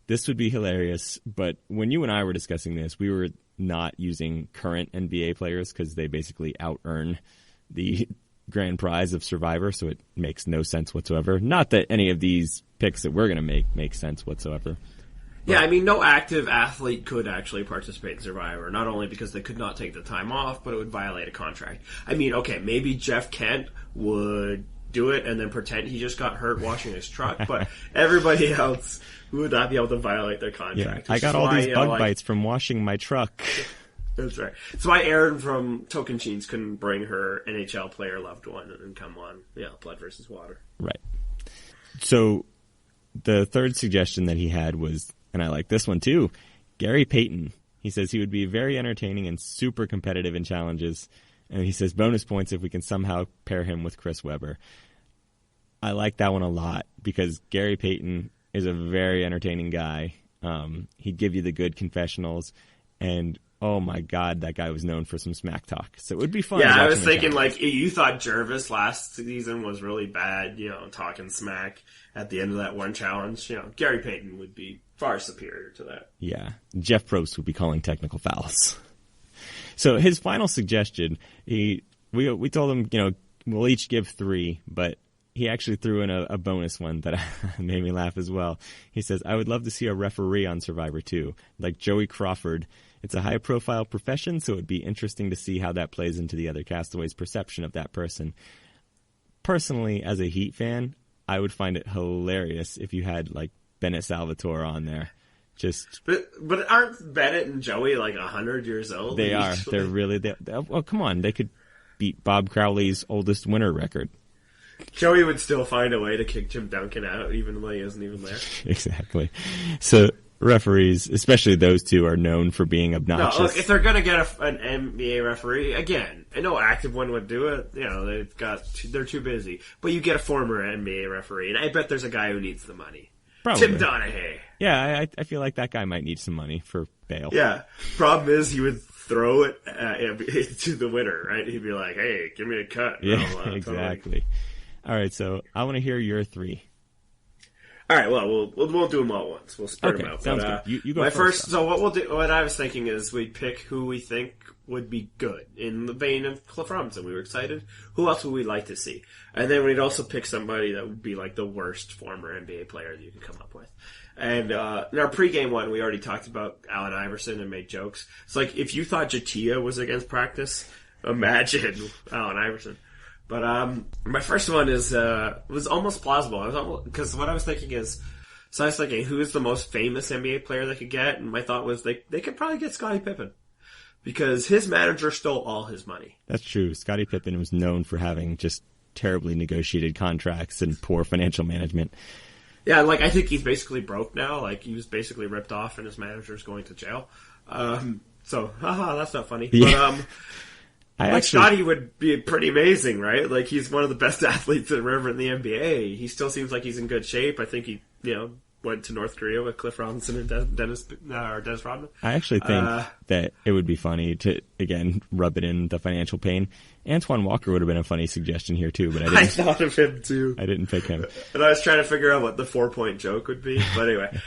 This would be hilarious, but when you and I were discussing this, we were not using current NBA players because they basically out-earn the grand prize of Survivor, so it makes no sense whatsoever. Not that any of these picks that we're going to make sense whatsoever. Yeah, I mean, no active athlete could actually participate in Survivor, not only because they could not take the time off, but it would violate a contract. I mean, okay, maybe Jeff Kent would do it and then pretend he just got hurt washing his truck, but everybody else would not be able to violate their contract. Yeah, I got all these bug bites from washing my truck. That's right. That's why Erin from Tocantins couldn't bring her NHL player loved one and come on, Blood versus Water. Right. So the third suggestion that he had was, and I like this one too, Gary Payton. He says he would be very entertaining and super competitive in challenges. And he says bonus points if we can somehow pair him with Chris Webber. I like that one a lot because Gary Payton is a very entertaining guy. He'd give you the good confessionals, and oh my God, that guy was known for some smack talk. So it would be fun. Yeah, I was thinking you thought Jervis last season was really bad, talking smack at the end of that one challenge. Gary Payton would be far superior to that. Yeah, Jeff Probst would be calling technical fouls. So his final suggestion, we told him, we'll each give 3, but he actually threw in a bonus one that made me laugh as well. He says, I would love to see a referee on Survivor 2, like Joey Crawford. It's a high-profile profession, so it'd be interesting to see how that plays into the other castaways' perception of that person. Personally, as a Heat fan, I would find it hilarious if you had, Bennett Salvatore on there. But aren't Bennett and Joey 100 years old? They are. They're really... Well, come on. They could beat Bob Crowley's oldest winner record. Joey would still find a way to kick Jim Duncan out, even though he isn't even there. Exactly. So referees, especially those two, are known for being obnoxious. No, look, if they're going to get an NBA referee, again, I know active one would do it. They're too busy. But you get a former NBA referee, and I bet there's a guy who needs the money. Probably. Tim Donaghy. Yeah, I feel like that guy might need some money for bail. Yeah. Problem is, he would throw it to the winner, right? He'd be like, hey, give me a cut. Yeah, exactly. All right, so I want to hear your 3. All right, well, we'll do them all at once. We'll spread them out. Sounds good. You go my first. So what we'll do? What I was thinking is we'd pick who we think would be good in the vein of Cliff Robinson. We were excited. Who else would we like to see? And then we'd also pick somebody that would be the worst former NBA player that you can come up with. And in our pregame one, we already talked about Allen Iverson and made jokes. It's if you thought Jatia was against practice, imagine Allen Iverson. But my first one was almost plausible. Because what I was thinking is, so I was thinking, who is the most famous NBA player they could get? And my thought was they could probably get Scottie Pippen. Because his manager stole all his money. That's true. Scottie Pippen was known for having just terribly negotiated contracts and poor financial management. Yeah, I think he's basically broke now. He was basically ripped off and his manager's going to jail. So, that's not funny. Yeah. But, Scottie would be pretty amazing, right? He's one of the best athletes ever in the NBA. He still seems like he's in good shape. I think he, went to North Korea with Cliff Robinson and Dennis Rodman. I actually think that it would be funny to, again, rub it in the financial pain. Antoine Walker would have been a funny suggestion here, too, but I thought of him, too. I didn't pick him. And I was trying to figure out what the 4-point joke would be. But anyway.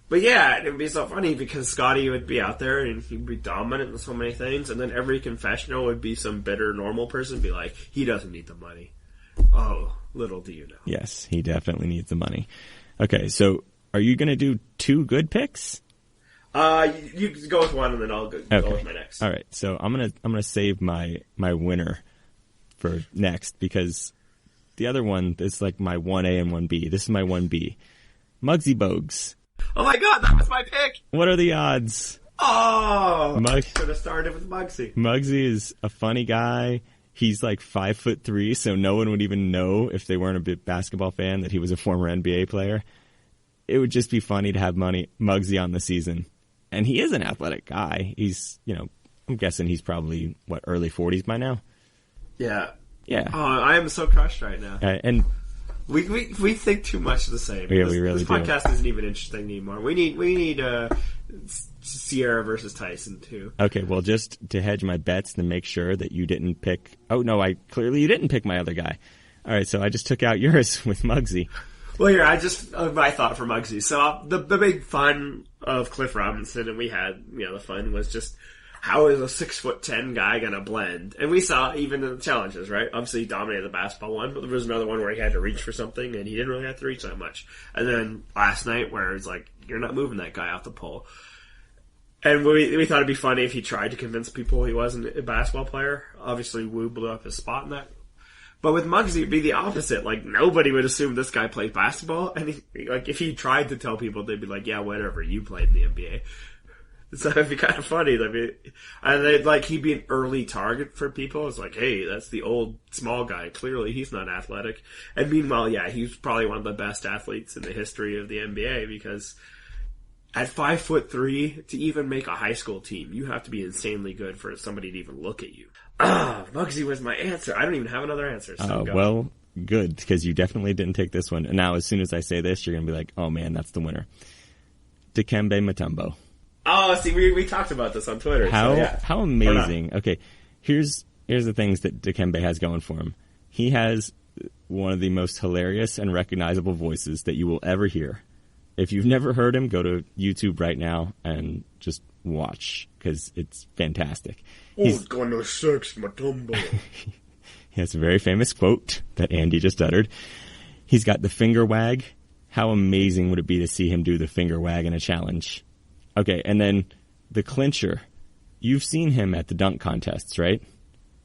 But yeah, it would be so funny because Scottie would be out there and he'd be dominant in so many things. And then every confessional would be some bitter, normal person be like, he doesn't need the money. Oh, little do you know. Yes, he definitely needs the money. Okay, so are you going to do 2 good picks? You go with one and then I'll go with my next. All right, so I'm gonna save my winner for next because the other one is my 1A and 1B. This is my 1B. Muggsy Bogues. Oh my God, that was my pick! What are the odds? Oh! I should have started with Muggsy. Muggsy is a funny guy. He's 5'3", so no one would even know if they weren't a big basketball fan that he was a former NBA player. It would just be funny to have Muggsy on the season. And he is an athletic guy. He's, I'm guessing he's probably, early 40s by now? Yeah. Yeah. Oh, I am so crushed right now. And we think too much the same. Yeah, we really this podcast isn't even interesting anymore. We need Sierra versus Tyson too. Okay, well, just to hedge my bets to make sure that you didn't pick... Oh, no, you didn't pick my other guy. All right, so I just took out yours with Muggsy. Well, here, my thought for Muggsy. So the big fun of Cliff Robinson, and we had, the fun was just, how is a 6'10" guy gonna blend? And we saw even in the challenges, right? Obviously he dominated the basketball one, but there was another one where he had to reach for something, and he didn't really have to reach that much. And then last night where it's like, you're not moving that guy off the pole. And we thought it'd be funny if he tried to convince people he wasn't a basketball player. Obviously Wu blew up his spot in that. But with Muggsy, it'd be the opposite. Like, nobody would assume this guy played basketball. And if he tried to tell people, they'd be like, yeah, whatever, you played in the NBA. So it'd be kind of funny. He'd be an early target for people. It's like, hey, that's the old small guy. Clearly, he's not athletic. And meanwhile, yeah, he's probably one of the best athletes in the history of the NBA because at 5'3", to even make a high school team, you have to be insanely good for somebody to even look at you. Muggsy was my answer. I don't even have another answer. So well, good, because you definitely didn't take this one. And now, as soon as I say this, you're going to be like, oh man, that's the winner. Dikembe Mutombo. Oh, see, we talked about this on Twitter. How amazing. Okay, here's the things that Dikembe has going for him. He has one of the most hilarious and recognizable voices that you will ever hear. If you've never heard him, go to YouTube right now and just watch, because it's fantastic. He's gonna sex Mutombo. He has a very famous quote that Andy just uttered. He's got the finger wag. How amazing would it be to see him do the finger wag in a challenge? Okay, and then the clincher. You've seen him at the dunk contests, right?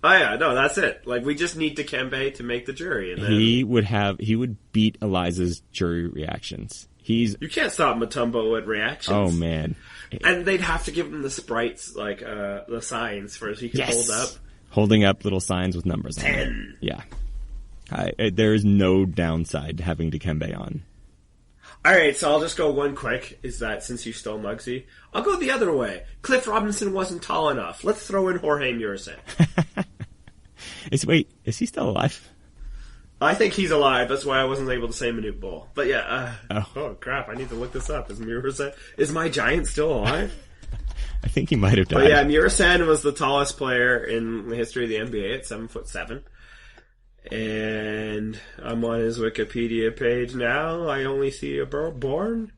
Oh yeah, no, that's it. Like, we just need Dikembe to make the jury. And then he would beat Eliza's jury reactions. You can't stop Mutombo at reactions. Oh man. And they'd have to give him the sprites, like, the signs for he could hold up. Holding up little signs with numbers 10. on them. Yeah. There is no downside to having Dikembe on. Alright, so I'll just go one quick, is that since you stole Muggsy, I'll go the other way. Cliff Robinson wasn't tall enough. Let's throw in Jorge Murasan. Is he still alive? I think he's alive. That's why I wasn't able to say Manute Bol. But yeah, oh crap, I need to look this up. Is my giant still alive? I think he might have died. But yeah, Murasan was the tallest player in the history of the NBA at 7'7". And I'm on his Wikipedia page now. I only see a born.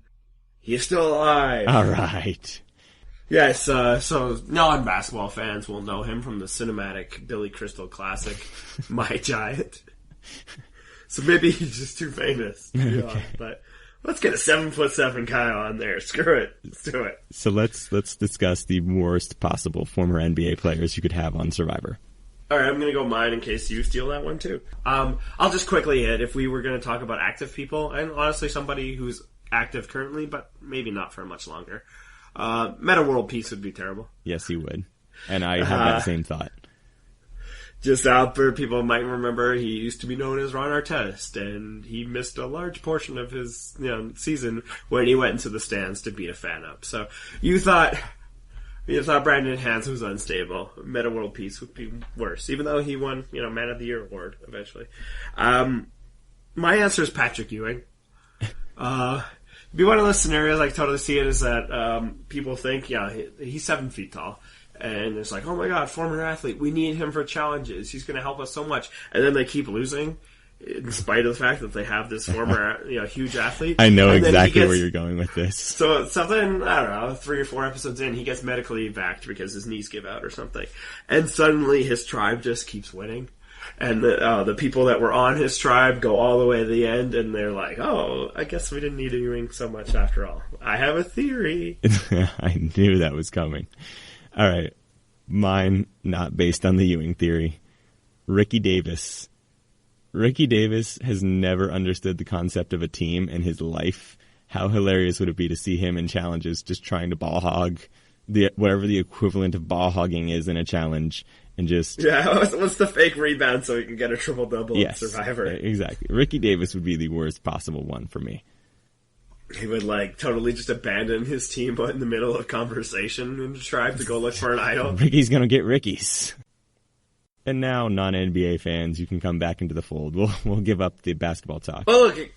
He's still alive. All right. Yes, so non-basketball fans will know him from the cinematic Billy Crystal classic, My Giant. So maybe he's just too famous. Okay. But let's get a 7'7" guy on there. Screw it. Let's do it. So let's discuss the worst possible former NBA players you could have on Survivor. All right, I'm going to go mine in case you steal that one too. I'll just quickly hit if we were going to talk about active people, and honestly somebody who's active currently, but maybe not for much longer. Meta World Peace would be terrible. Yes, he would. And I have that same thought. Just out for people might remember, he used to be known as Ron Artest, and he missed a large portion of his season when he went into the stands to beat a fan up. So you thought Brandon Hans was unstable. Meta World Peace would be worse, even though he won Man of the Year award eventually. My answer is Patrick Ewing. Be one of those scenarios I totally see it is that people think, he's 7 feet tall. And it's like, oh my god, former athlete, we need him for challenges. He's going to help us so much. And then they keep losing, in spite of the fact that they have this former, huge athlete. I know exactly where you're going with this. So something, I don't know, 3 or 4 episodes in, he gets medically evac because his knees give out or something. And suddenly his tribe just keeps winning. And the people that were on his tribe go all the way to the end, and they're like, oh, I guess we didn't need Ewing so much after all. I have a theory. I knew that was coming. All right. Mine, not based on the Ewing theory. Ricky Davis. Ricky Davis has never understood the concept of a team in his life. How hilarious would it be to see him in challenges just trying to ball hog whatever the equivalent of ball hogging is in a challenge and just... Yeah, what's the fake rebound so he can get a triple-double in Survivor? Exactly. Ricky Davis would be the worst possible one for me. He would totally just abandon his team in the middle of conversation and try to go look for an idol. Ricky's gonna get Ricky's. And now, non-NBA fans, you can come back into the fold. We'll give up the basketball talk. Well, look,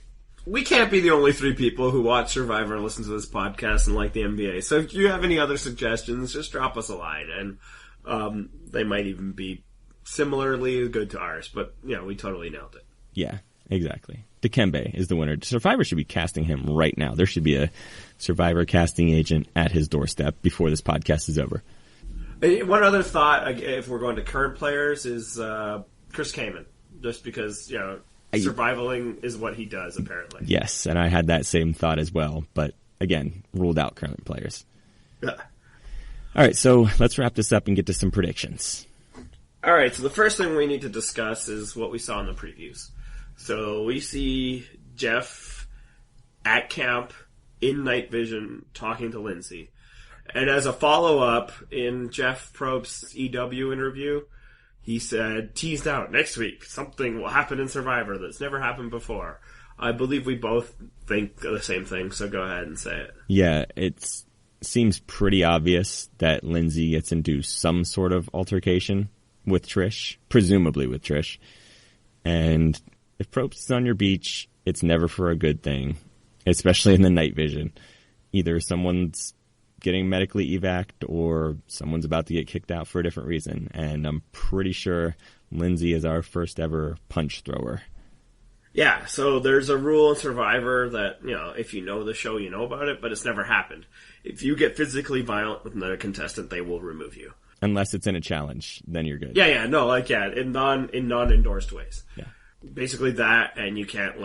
we can't be the only 3 people who watch Survivor and listen to this podcast and like the NBA. So if you have any other suggestions, just drop us a line, and they might even be similarly good to ours. But yeah, we totally nailed it. Yeah, exactly. Dikembe is the winner. Survivor should be casting him right now. There should be a Survivor casting agent at his doorstep before this podcast is over. One other thought, if we're going to current players, is Chris Kaman. Just because, survivaling is what he does, apparently. Yes, and I had that same thought as well. But, again, ruled out current players. Yeah. All right, so let's wrap this up and get to some predictions. All right, so the first thing we need to discuss is what we saw in the previews. So we see Jeff at camp in night vision talking to Lindsay. And as a follow-up, in Jeff Probst's EW interview, he said, teased out, next week, something will happen in Survivor that's never happened before. I believe we both think the same thing, so go ahead and say it. Yeah, it seems pretty obvious that Lindsay gets into some sort of altercation with Trish, presumably with Trish. And if Probst is on your beach, it's never for a good thing, especially in the night vision. Either someone's getting medically evac'd or someone's about to get kicked out for a different reason. And I'm pretty sure Lindsay is our first ever punch thrower. Yeah, so there's a rule in Survivor that, if you know the show, you know about it, but it's never happened. If you get physically violent with another contestant, they will remove you. Unless it's in a challenge, then you're good. In non-endorsed ways. Yeah. Basically that, and you can't,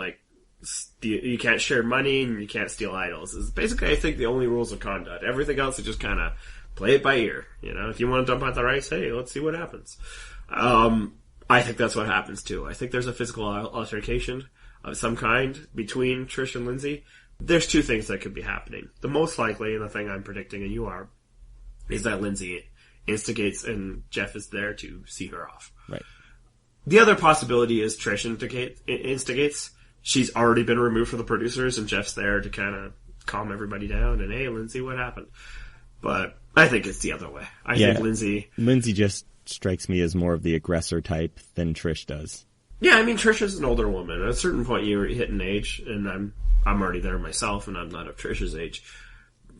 you can't share money, and you can't steal idols. Is basically, I think, the only rules of conduct. Everything else is just kind of play it by ear. If you want to dump out the rice, hey, let's see what happens. I think that's what happens, too. I think there's a physical altercation of some kind between Trish and Lindsay. There's 2 things that could be happening. The most likely, and the thing I'm predicting, and you are, is that Lindsay instigates and Jeff is there to see her off. Right. The other possibility is Trish instigates. She's already been removed from the producers, and Jeff's there to kind of calm everybody down. And hey, Lindsay, what happened? But I think it's the other way. I think Lindsay just strikes me as more of the aggressor type than Trish does. Yeah, I mean, Trish is an older woman. At a certain point, you hit an age, and I'm already there myself, and I'm not of Trish's age.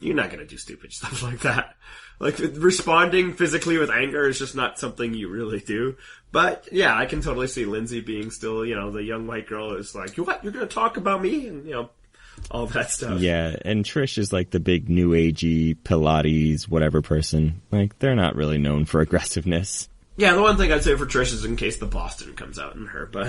You're not going to do stupid stuff like that. Responding physically with anger is just not something you really do. But, yeah, I can totally see Lindsay being still, the young white girl is like, what? You're going to talk about me? And, all that stuff. Yeah, and Trish is the big new agey Pilates whatever person. They're not really known for aggressiveness. Yeah, the one thing I'd say for Trish is in case the Boston comes out in her, but...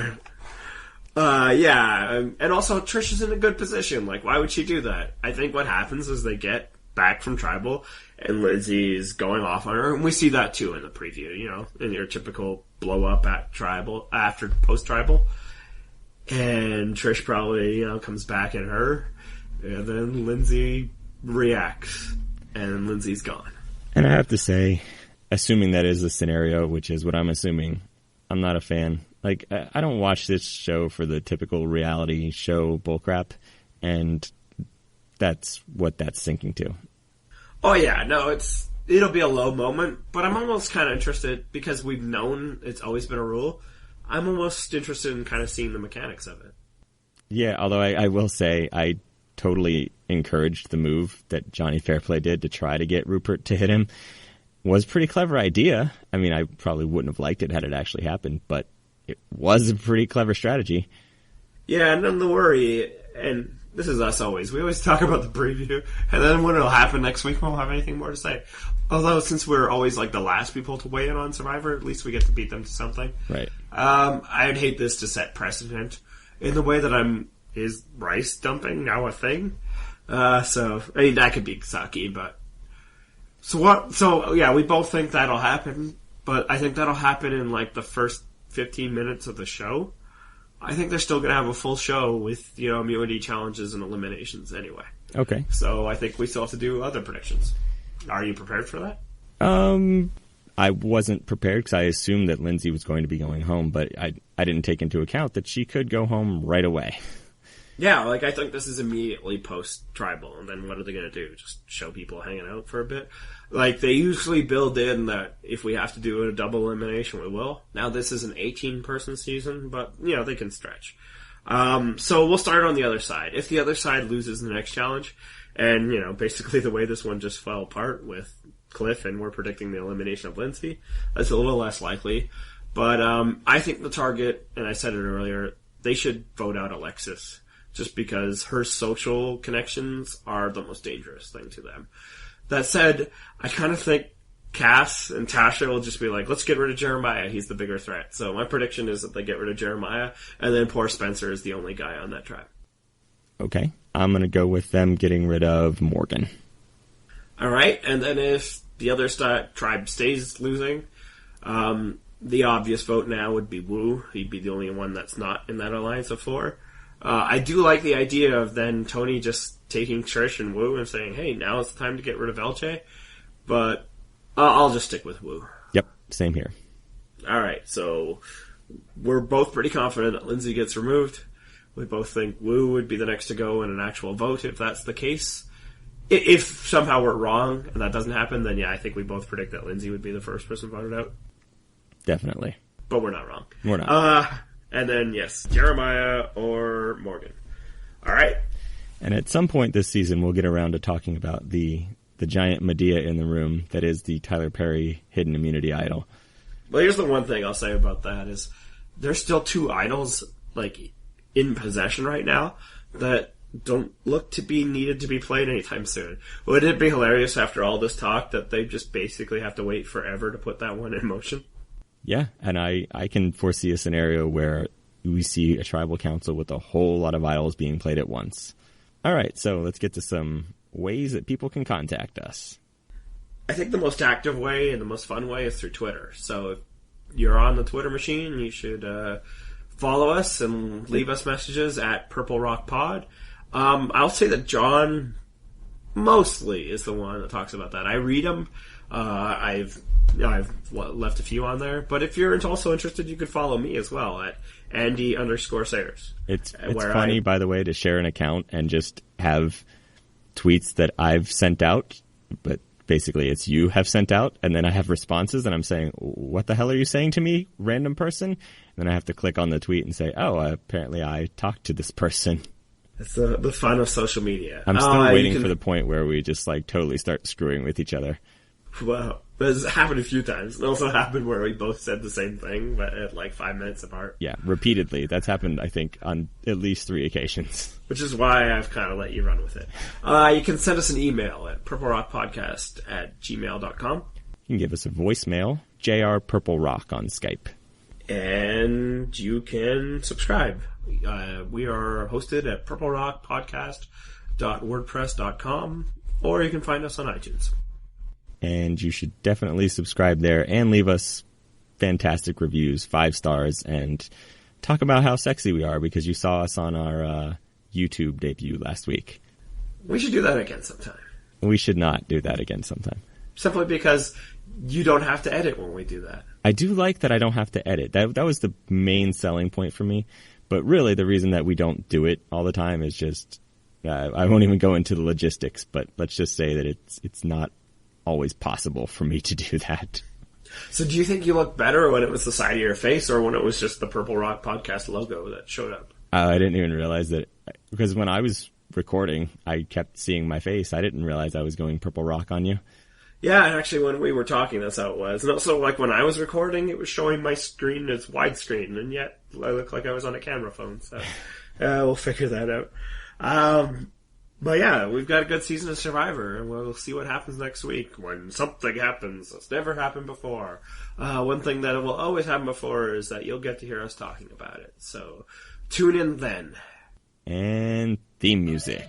and also Trish is in a good position. Why would she do that? I think what happens is they get back from Tribal, and Lindsay is going off on her, and we see that too in the preview, in your typical blow up at Tribal, after post-Tribal. And Trish probably, comes back at her, and then Lindsay reacts, and Lindsay's gone. And I have to say, assuming that is the scenario, which is what I'm assuming, I'm not a fan. I don't watch this show for the typical reality show bullcrap, and that's what that's sinking to. Oh yeah, no, it'll be a low moment, but I'm almost kind of interested, because we've known it's always been a rule, I'm almost interested in kind of seeing the mechanics of it. Yeah, although I will say I totally encouraged the move that Johnny Fairplay did to try to get Rupert to hit him. Was a pretty clever idea. I mean, I probably wouldn't have liked it had it actually happened, but it was a pretty clever strategy. Yeah, and then the worry, and this is us always, we always talk about the preview, and then when it'll happen next week, we won't have anything more to say. Although, since we're always the last people to weigh in on Survivor, at least we get to beat them to something. Right. I'd hate this to set precedent in the way that is rice dumping now a thing? That could be sucky, but... So yeah, we both think that'll happen, but I think that'll happen in the first 15 minutes of the show. I think they're still going to have a full show with, immunity challenges and eliminations anyway. Okay. So I think we still have to do other predictions. Are you prepared for that? I wasn't prepared because I assumed that Lindsay was going to be going home, but I didn't take into account that she could go home right away. Yeah, I think this is immediately post-Tribal, and then what are they going to do? Just show people hanging out for a bit? They usually build in that if we have to do a double elimination, we will. Now, this is an 18-person season, but, they can stretch. So we'll start on the other side. If the other side loses the next challenge, and, basically the way this one just fell apart with Cliff, and we're predicting the elimination of Lindsay, that's a little less likely. But I think the target, and I said it earlier, they should vote out Alexis, just because her social connections are the most dangerous thing to them. That said, I kind of think Cass and Tasha will just be like, let's get rid of Jeremiah, he's the bigger threat. So my prediction is that they get rid of Jeremiah, and then poor Spencer is the only guy on that tribe. Okay, I'm going to go with them getting rid of Morgan. Alright, and then if the other tribe stays losing, the obvious vote now would be Wu. He'd be the only one that's not in that alliance of 4. I do like the idea of then Tony just taking Trish and Wu and saying, hey, now it's the time to get rid of LJ. But I'll just stick with Wu. Yep, same here. Alright, so we're both pretty confident that Lindsay gets removed. We both think Wu would be the next to go in an actual vote if that's the case. If somehow we're wrong and that doesn't happen, then yeah, I think we both predict that Lindsay would be the first person voted out. Definitely. But we're not wrong. We're not. And then, yes, Jeremiah or Morgan. All right. And at some point this season, we'll get around to talking about the giant Medea in the room that is the Tyler Perry hidden immunity idol. Well, here's the one thing I'll say about that is there's still 2 idols, in possession right now that don't look to be needed to be played anytime soon. Wouldn't it be hilarious after all this talk that they just basically have to wait forever to put that one in motion? Yeah, and I can foresee a scenario where we see a tribal council with a whole lot of idols being played at once. All right, so let's get to some ways that people can contact us. I think the most active way and the most fun way is through Twitter. So if you're on the Twitter machine, you should follow us and leave us messages at Purple Rock Pod. I'll say that John mostly is the one that talks about that. I read them. I've left a few on there, but if you're also interested, you could follow me as well at Andy_Sayers. It's funny, by the way, to share an account and just have tweets that I've sent out, but basically it's you have sent out, and then I have responses, and I'm saying, what the hell are you saying to me, random person? And then I have to click on the tweet and say, oh, apparently I talked to this person. It's the fun of social media. I'm still waiting for the point where we just totally start screwing with each other. Well, this happened a few times. It also happened where we both said the same thing, but at 5 minutes apart. Yeah, repeatedly. That's happened, I think, on at least 3 occasions. Which is why I've kind of let you run with it. You can send us an email at purplerockpodcast@gmail.com. You can give us a voicemail, JR Purple Rock on Skype. And you can subscribe. We are hosted at purplerockpodcast.wordpress.com, or you can find us on iTunes. And you should definitely subscribe there and leave us fantastic reviews, 5 stars, and talk about how sexy we are because you saw us on our YouTube debut last week. We should do that again sometime. We should not do that again sometime. Simply because you don't have to edit when we do that. I do like that I don't have to edit. That was the main selling point for me. But really, the reason that we don't do it all the time is just I won't even go into the logistics. But let's just say that it's not always possible for me to do that. So do you think you look better when it was the side of your face or when it was just the Purple Rock Podcast logo that showed up? I didn't even realize that, because when I was recording, I kept seeing my face. I didn't realize I was going Purple Rock on you. Yeah, and actually when we were talking, that's how it was. And also, when I was recording, it was showing my screen as widescreen, and yet I looked like I was on a camera phone. So we'll figure that out. But yeah, we've got a good season of Survivor, and we'll see what happens next week when something happens that's never happened before. One thing that will always happen before is that you'll get to hear us talking about it. So tune in then. And theme music.